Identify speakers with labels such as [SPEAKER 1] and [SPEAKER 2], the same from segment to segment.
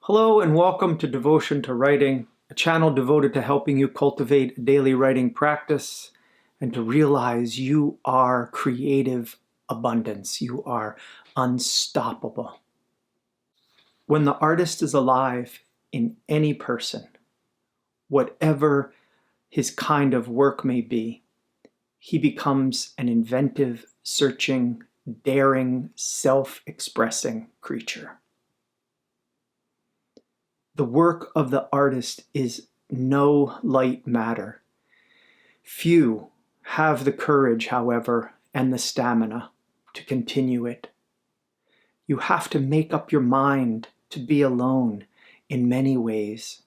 [SPEAKER 1] Hello and welcome to Devotion to Writing, a channel devoted to helping you cultivate a daily writing practice and to realize you are creative abundance. You are unstoppable. When the artist is alive in any person, whatever his kind of work may be, he becomes an inventive, searching, daring, self-expressing creature. The work of the artist is no light matter. Few have the courage, however, and the stamina to continue it. You have to make up your mind to be alone in many ways.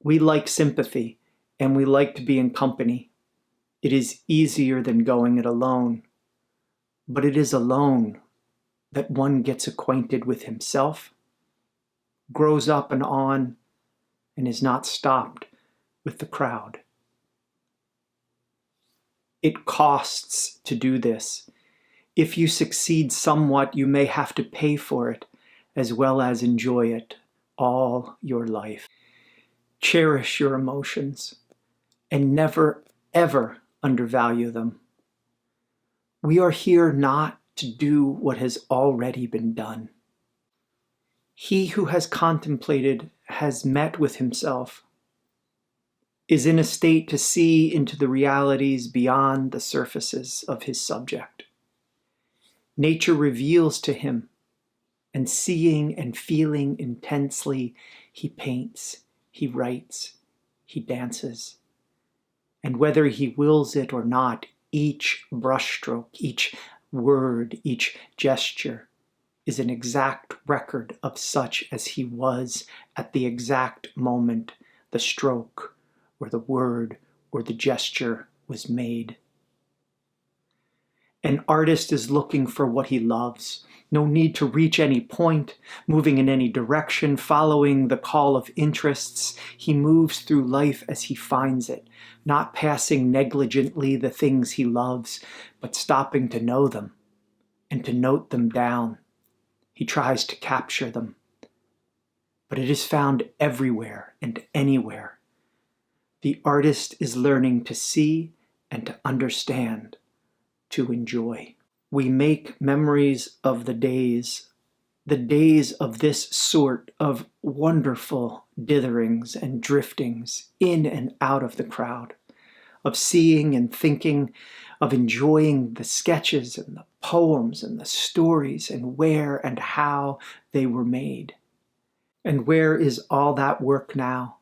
[SPEAKER 1] We like sympathy, and we like to be in company. It is easier than going it alone, but it is alone that one gets acquainted with himself, grows up and on, and is not stopped with the crowd. It costs to do this. If you succeed somewhat, you may have to pay for it as well as enjoy it all your life. Cherish your emotions and never, ever undervalue them. We are here not to do what has already been done. He who has contemplated has met with himself, is in a state to see into the realities beyond the surfaces of his subject. Nature reveals to him, and seeing and feeling intensely, he paints, he writes, he dances. And whether he wills it or not, each brushstroke, each word, each gesture is an exact record of such as he was at the exact moment the stroke or the word or the gesture was made. An artist is looking for what he loves. No need to reach any point, moving in any direction, following the call of interests. He moves through life as he finds it, not passing negligently the things he loves, but stopping to know them and to note them down. He tries to capture them, but it is found everywhere and anywhere. The artist is learning to see and to understand, to enjoy. We make memories of the days of this sort of wonderful ditherings and driftings in and out of the crowd, of seeing and thinking, of enjoying the sketches and the poems and the stories and where and how they were made. And where is all that work now?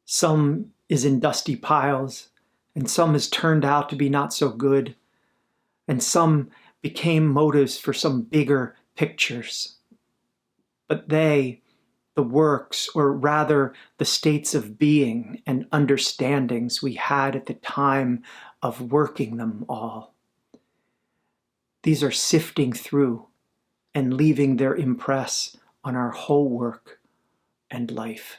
[SPEAKER 1] Some is in dusty piles, and some has turned out to be not so good, and some became motives for some bigger pictures. But they, the works, or rather the states of being and understandings we had at the time of working them all. These are sifting through and leaving their impress on our whole work and life.